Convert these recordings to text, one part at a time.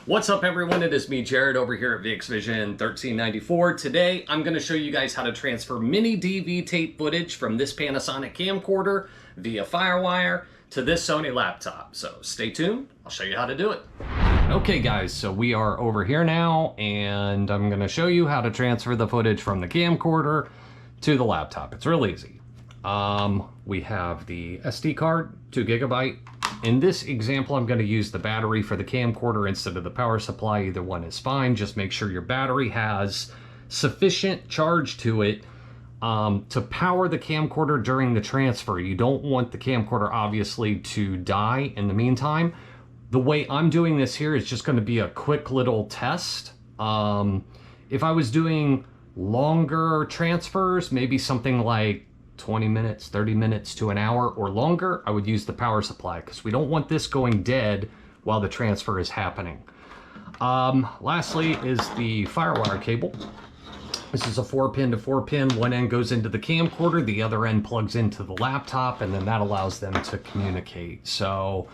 What's up everyone, it is me Jared over here at VXVision 1394. Today I'm going to show you guys how to transfer MiniDV tape footage from this Panasonic camcorder via Firewire to this Sony laptop. So stay tuned, I'll show you how to do it. Okay guys, so we are over here now and I'm going to show you how to transfer the footage from the camcorder to the laptop. It's real easy. We have the SD card, 2 GB. In this example, I'm going to use the battery for the camcorder instead of the power supply. Either one is fine. Just make sure your battery has sufficient charge to it to power the camcorder during the transfer. You don't want the camcorder, obviously, to die in the meantime. The way I'm doing this here is just going to be a quick little test. If I was doing longer transfers, maybe something like 20 minutes, 30 minutes to an hour or longer, I would use the power supply because we don't want this going dead while the transfer is happening. Lastly is the Firewire cable. This is a 4-pin to 4-pin. One end goes into the camcorder, the other end plugs into the laptop, and then that allows them to communicate. So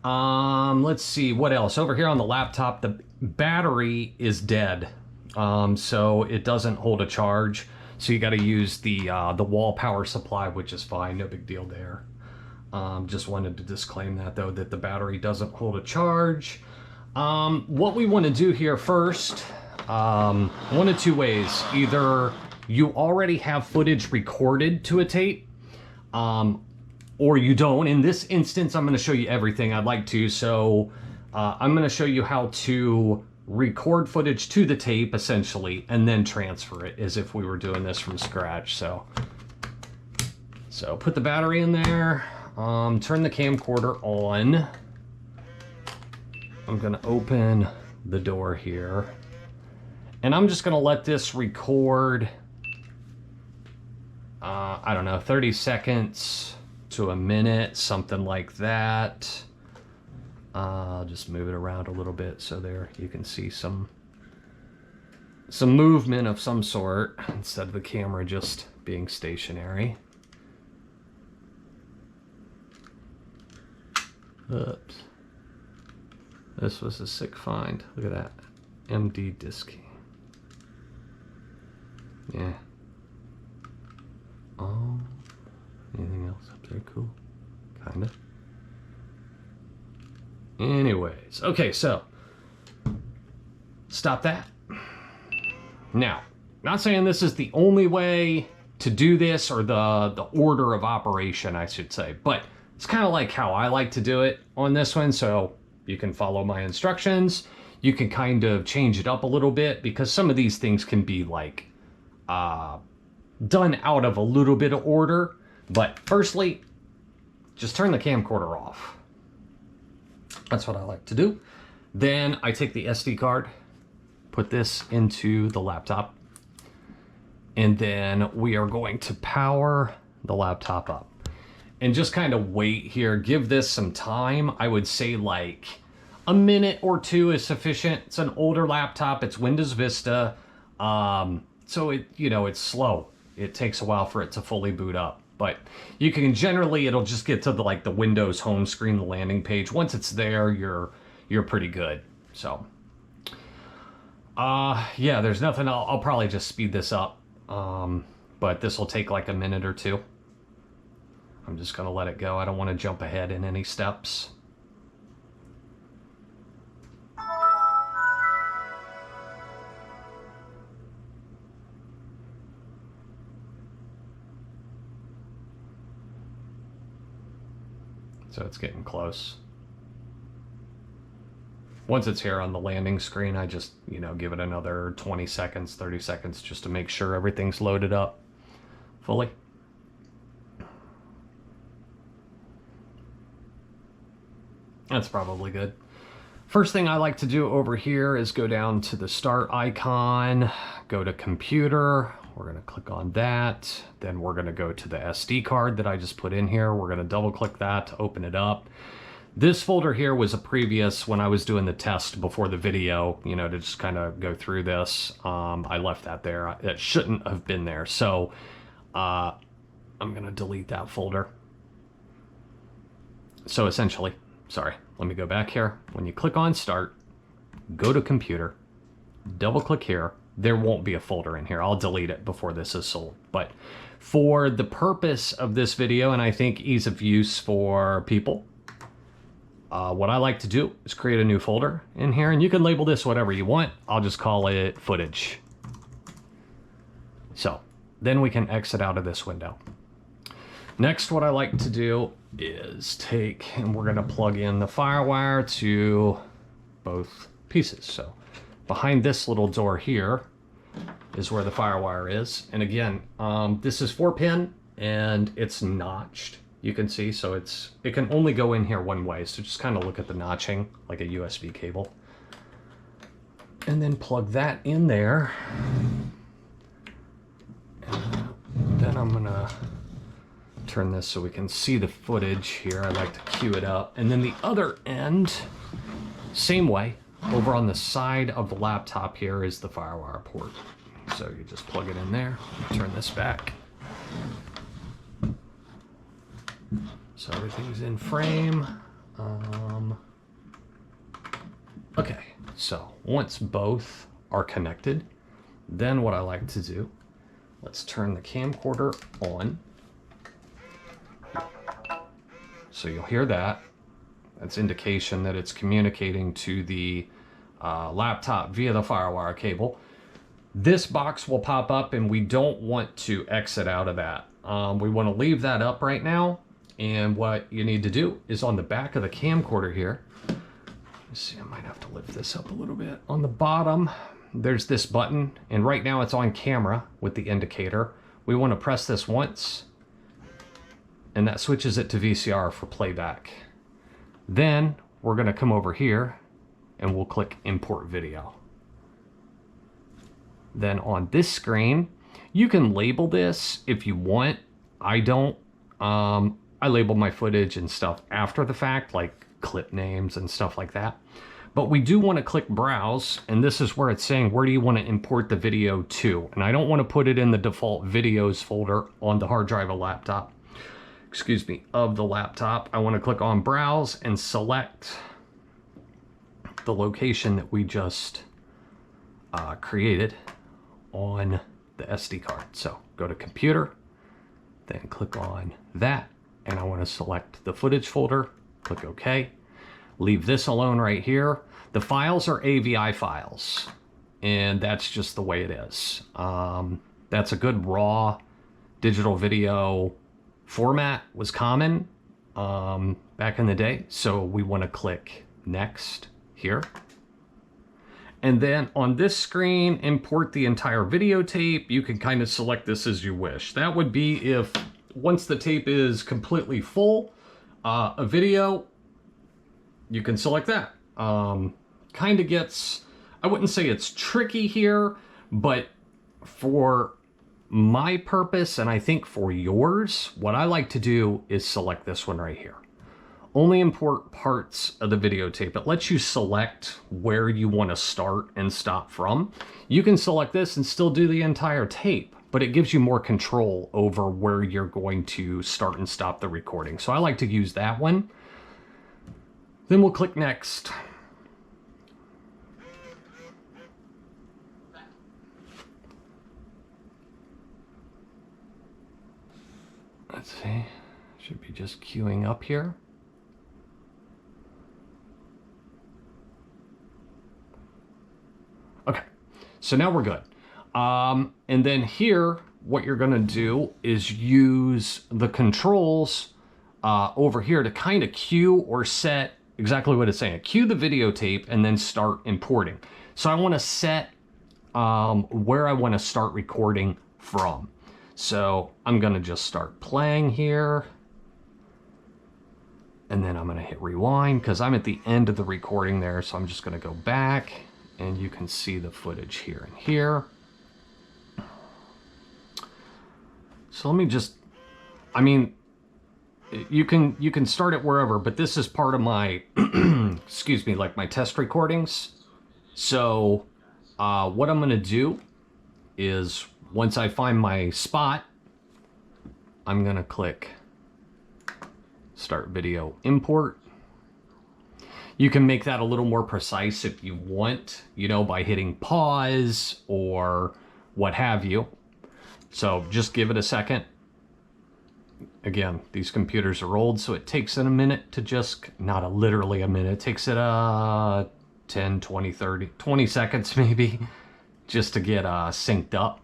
let's see what else. Over here on the laptop, the battery is dead, so it doesn't hold a charge. So you got to use the wall power supply, which is fine, no big deal there. Just wanted to disclaim that though, that the battery doesn't hold a charge. What we want to do here first, one of two ways. Either you already have footage recorded to a tape, or you don't. In this instance, I'm going to show you everything I'd like to. So I'm going to show you how to record footage to the tape essentially and then transfer it as if we were doing this from scratch. So put the battery in there, turn the camcorder on. I'm gonna open the door here and I'm just gonna let this record I don't know, 30 seconds to a minute, something like that. I'll just move it around a little bit so there you can see some movement of some sort instead of the camera just being stationary. Oops. This was a sick find. Look at that. MD disc. Yeah. Oh. Anything else up there cool? Kinda. Anyways, okay, so stop that. Now, not saying this is the only way to do this or the order of operation, I should say, but it's kind of like how I like to do it on this one, so you can follow my instructions. You can kind of change it up a little bit because some of these things can be like done out of a little bit of order. But firstly, just turn the camcorder off. That's what I like to do. Then I take the SD card, put this into the laptop, and then we are going to power the laptop up. And just kind of wait here, give this some time. I would say like a minute or two is sufficient. It's an older laptop, it's Windows Vista, so it's slow. It takes a while for it to fully boot up. But you can generally, it'll just get to the Windows home screen, the landing page. Once it's there, you're pretty good. So, yeah, there's nothing. I'll probably just speed this up. But this will take like a minute or two. I'm just gonna let it go. I don't want to jump ahead in any steps. So it's getting close. Once it's here on the landing screen, I just, give it another 20 seconds, 30 seconds just to make sure everything's loaded up fully. That's probably good. First thing I like to do over here is go down to the start icon, go to computer. We're going to click on that. Then we're going to go to the SD card that I just put in here. We're going to double click that to open it up. This folder here was a previous, when I was doing the test before the video, to just kind of go through this. I left that there. It shouldn't have been there. So I'm going to delete that folder. So essentially, sorry, let me go back here. When you click on start, go to computer, double click here. There won't be a folder in here. I'll delete it before this is sold. But for the purpose of this video, and I think ease of use for people, what I like to do is create a new folder in here, and you can label this whatever you want. I'll just call it footage. So then we can exit out of this window. Next, what I like to do is and we're gonna plug in the Firewire to both pieces. So behind this little door here is where the Firewire is. And again, this is 4-pin and it's notched. You can see, so it can only go in here one way. So just kind of look at the notching like a USB cable. And then plug that in there. And then I'm gonna turn this so we can see the footage here. I like to queue it up. And then the other end, same way, over on the side of the laptop here is the Firewire port. So you just plug it in there, turn this back. So everything's in frame. Okay, so once both are connected, then what I like to do, let's turn the camcorder on. So you'll hear that. That's indication that it's communicating to the laptop via the Firewire cable. This box will pop up and we don't want to exit out of that. We want to leave that up right now. And what you need to do is on the back of the camcorder here, let's see, I might have to lift this up a little bit. On the bottom, there's this button, and right now it's on camera with the indicator. We want to press this once, and that switches it to VCR for playback. Then we're going to come over here and we'll click import video. Then on this screen, you can label this if you want. I don't. I label my footage and stuff after the fact, like clip names and stuff like that. But we do want to click browse, and this is where it's saying, where do you want to import the video to? And I don't want to put it in the default videos folder on the hard drive of laptop, of the laptop. I want to click on browse and select the location that we just created on the SD card. So go to computer, then click on that, and I want to select the footage folder, click OK. Leave this alone right here. The files are AVI files, and that's just the way it is. That's a good raw digital video format, was common back in the day. So we want to click next here. And then on this screen, import the entire videotape. You can kind of select this as you wish. That would be if once the tape is completely full, a video, you can select that. Kind of gets, I wouldn't say it's tricky here, but for my purpose, and I think for yours, what I like to do is select this one right here. Only import parts of the videotape. It lets you select where you want to start and stop from. You can select this and still do the entire tape, but it gives you more control over where you're going to start and stop the recording. So I like to use that one. Then we'll click next. Let's see, should be just queuing up here. Okay, so now we're good. And then here, what you're gonna do is use the controls over here to kind of cue or set exactly what it's saying. Cue the videotape and then start importing. So I wanna set where I wanna start recording from. So I'm gonna just start playing here. And then I'm gonna hit rewind because I'm at the end of the recording there. So I'm just gonna go back and you can see the footage here and here. So let me just, I mean, you can start it wherever, but this is part of my, excuse me, like my test recordings. So what I'm gonna do is once I find my spot, I'm gonna click Start Video Import. You can make that a little more precise if you want, you know, by hitting pause or what have you. So just give it a second. Again, these computers are old, so it takes it a minute to just, not literally a minute, it takes it 10, 20, 30, 20 seconds maybe, just to get synced up.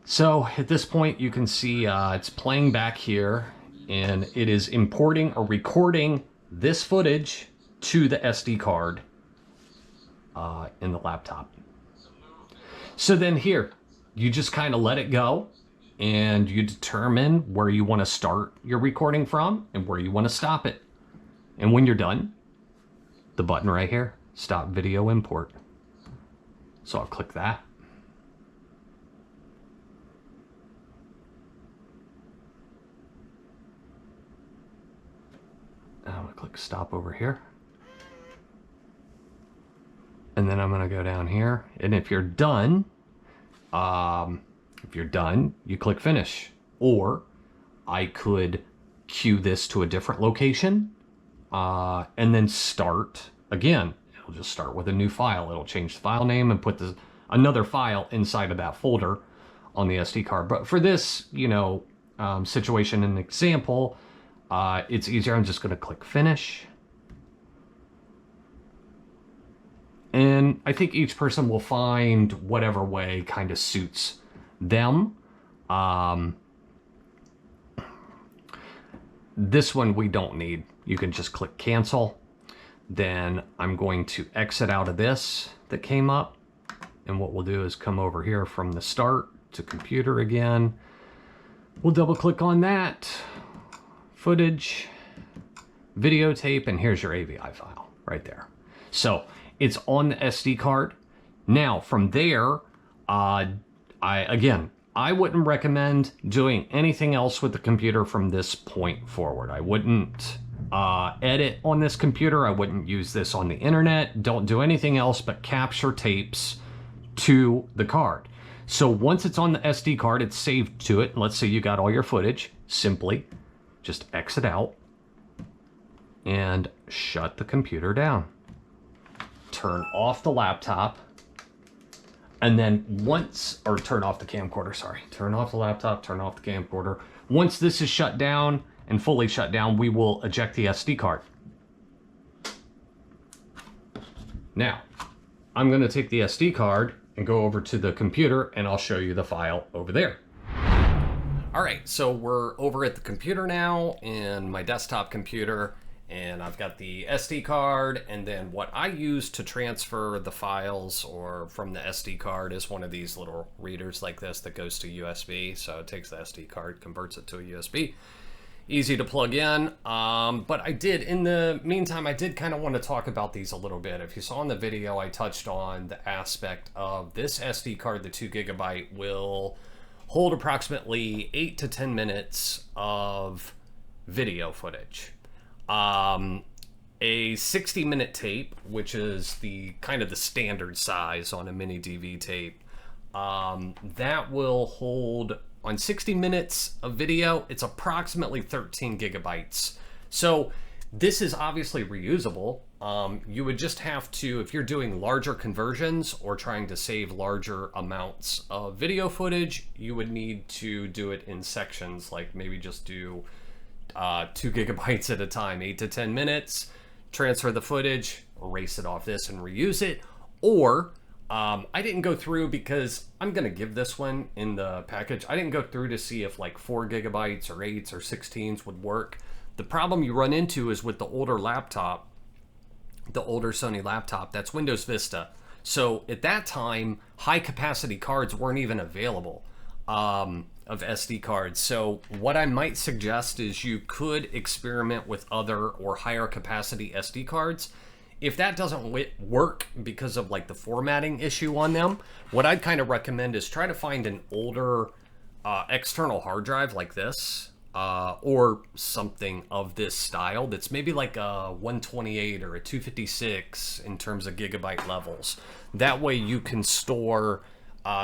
So at this point, you can see it's playing back here, and it is importing or recording this footage to the SD card in the laptop. So then here, you just kind of let it go, and you determine where you want to start your recording from and where you want to stop it. And when you're done, the button right here, stop video import. So I'll click that. I'm gonna click stop over here. And then I'm gonna go down here. And if you're done, you click finish. Or I could queue this to a different location and then start again. It'll just start with a new file. It'll change the file name and put another file inside of that folder on the SD card. But for this, you know, situation and example, it's easier. I'm just going to click finish. And I think each person will find whatever way kind of suits them. This one we don't need. You can just click cancel. Then I'm going to exit out of this that came up. And what we'll do is come over here from the start to computer again. We'll double click on that. Footage, videotape, and here's your AVI file right there. So it's on the SD card. Now from there, I wouldn't recommend doing anything else with the computer from this point forward. I wouldn't edit on this computer. I wouldn't use this on the internet. Don't do anything else but capture tapes to the card. So once it's on the SD card, it's saved to it. Let's say you got all your footage. Simply just exit out and shut the computer down. Turn off the laptop. And then turn off the camcorder, sorry. Turn off the laptop, turn off the camcorder. Once this is shut down and fully shut down, we will eject the SD card. Now, I'm gonna take the SD card and go over to the computer and I'll show you the file over there. All right, so we're over at the computer now in my desktop computer, and I've got the SD card, and then what I use to transfer the files or from the SD card is one of these little readers like this that goes to USB. So it takes the SD card, converts it to a USB. Easy to plug in, but in the meantime, I did kind of want to talk about these a little bit. If you saw in the video, I touched on the aspect of this SD card, the 2 GB, will hold approximately 8 to 10 minutes of video footage. A 60-minute tape, which is the kind of the standard size on a MiniDV tape, that will hold, on 60 minutes of video, it's approximately 13 gigabytes. So this is obviously reusable. You would just have to, if you're doing larger conversions or trying to save larger amounts of video footage, you would need to do it in sections, like maybe just do 2 gigabytes at a time, 8 to 10 minutes, transfer the footage, erase it off this and reuse it. Or I didn't go through, because I'm gonna give this one in the package. I didn't go through to see if like 4 gigabytes or 8s or 16s would work. The problem you run into is with the older laptop, the older Sony laptop, that's Windows Vista. So at that time, high capacity cards weren't even available of SD cards. So what I might suggest is you could experiment with other or higher capacity SD cards. If that doesn't work because of like the formatting issue on them, what I'd kind of recommend is try to find an older external hard drive like this, or something of this style that's maybe like a 128 or a 256 in terms of gigabyte levels. That way you can store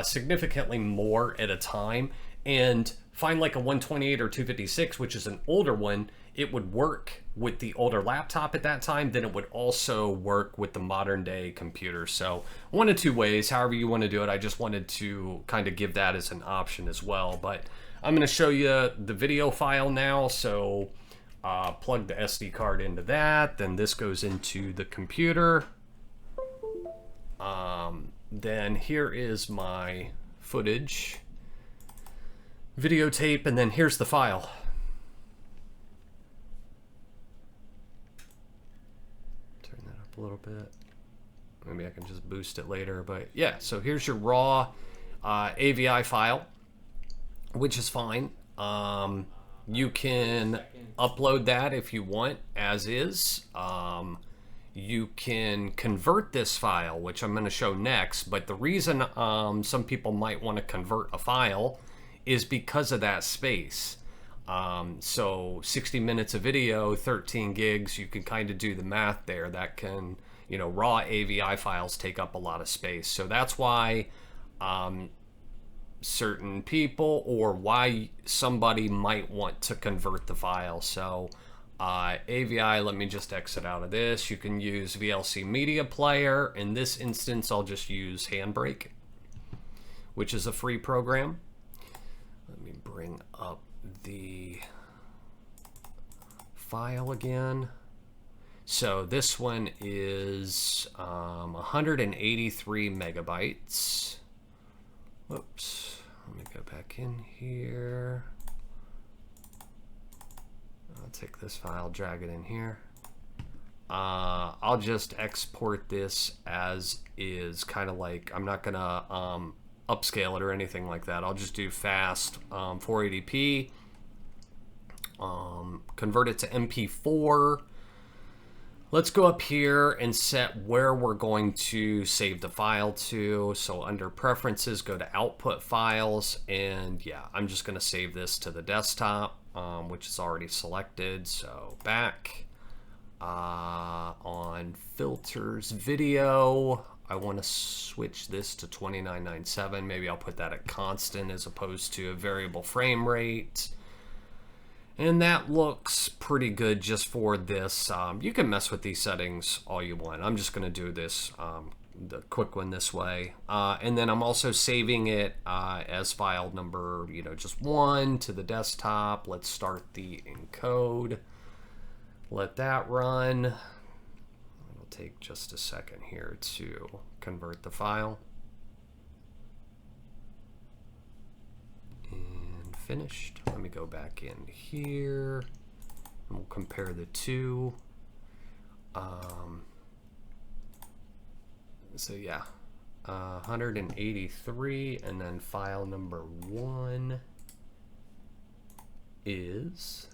significantly more at a time. And find like a 128 or 256, which is an older one, it would work with the older laptop at that time. Then it would also work with the modern day computer. So one of two ways, however you want to do it. I just wanted to kind of give that as an option as well. But I'm going to show you the video file now. So plug the SD card into that. Then this goes into the computer. Then here is my footage, videotape, and then here's the file. Turn that up a little bit. Maybe I can just boost it later, but yeah, so here's your raw AVI file, which is fine. You can upload that if you want as is. You can convert this file, which I'm going to show next, but the reason some people might want to convert a file is because of that space. So 60 minutes of video, 13 gigs, you can kind of do the math there. That can, you know, raw AVI files take up a lot of space. So that's why certain people, or why somebody might want to convert the file. So AVI, let me just exit out of this. You can use VLC Media Player. In this instance, I'll just use Handbrake, which is a free program. Let me bring up the file again. So this one is 183 megabytes. Whoops, let me go back in here. I'll take this file, drag it in here. I'll just export this as is, kind of like, I'm not gonna upscale it or anything like that. I'll just do fast 480p, convert it to MP4. Let's go up here and set where we're going to save the file to. So under preferences, go to output files, and yeah, I'm just gonna save this to the desktop, which is already selected. So back on filters, video, I want to switch this to 2997. Maybe I'll put that at constant as opposed to a variable frame rate. And that looks pretty good just for this. You can mess with these settings all you want. I'm just going to do this, the quick one this way. And then I'm also saving it as file number, you know, just 1 to the desktop. Let's start the encode. Let that run. It'll take just a second here to convert the file. And finished. Let me go back in here. And we'll compare the two. So yeah, 183, and then file number 1 is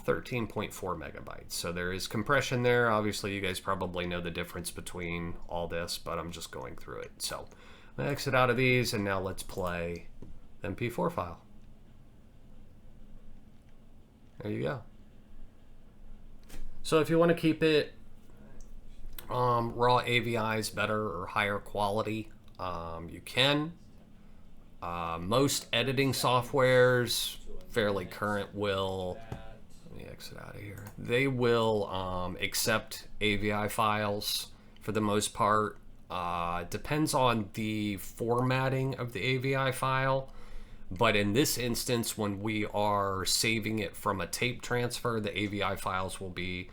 13.4 megabytes. So there is compression there. Obviously, you guys probably know the difference between all this, but I'm just going through it. So I'm gonna exit out of these, and now let's play the MP4 file. There you go. So if you want to keep it raw AVIs better or higher quality, you can. Most editing softwares, fairly current, will, let me exit out of here, they will accept AVI files for the most part. Depends on the formatting of the AVI file, but in this instance, when we are saving it from a tape transfer, the AVI files will be,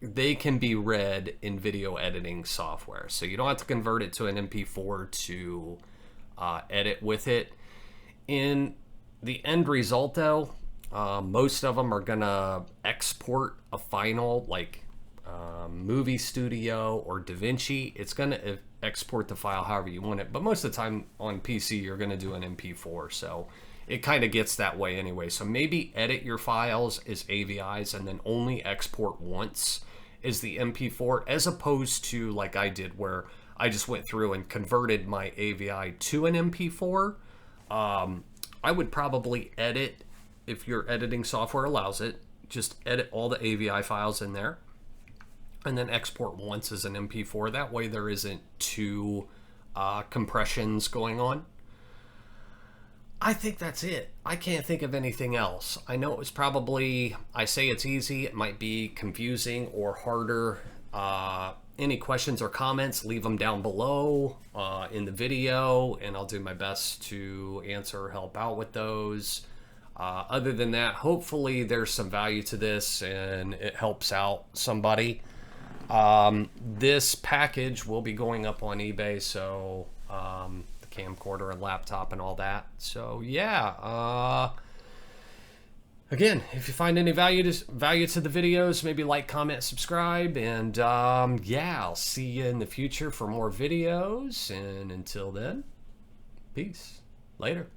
they can be read in video editing software. So you don't have to convert it to an MP4 to edit with it. In the end result though, most of them are gonna export a final, like Movie Studio or DaVinci. It's gonna export the file however you want it, but most of the time on PC you're gonna do an MP4, so it kind of gets that way anyway. So maybe edit your files as AVIs and then only export once as the MP4, as opposed to like I did, where I just went through and converted my AVI to an MP4. I would probably edit, if your editing software allows it, just edit all the AVI files in there and then export once as an MP4. That way there isn't two compressions going on. I think that's it. I can't think of anything else. I know it was probably, I say it's easy, it might be confusing or harder. Any questions or comments, leave them down below in the video, and I'll do my best to answer or help out with those. Other than that, hopefully there's some value to this and it helps out somebody. This package will be going up on eBay, so the camcorder and laptop and all that. So yeah, again, if you find any value to the videos, maybe like, comment, subscribe, and yeah, I'll see you in the future for more videos. And until then, peace. Later.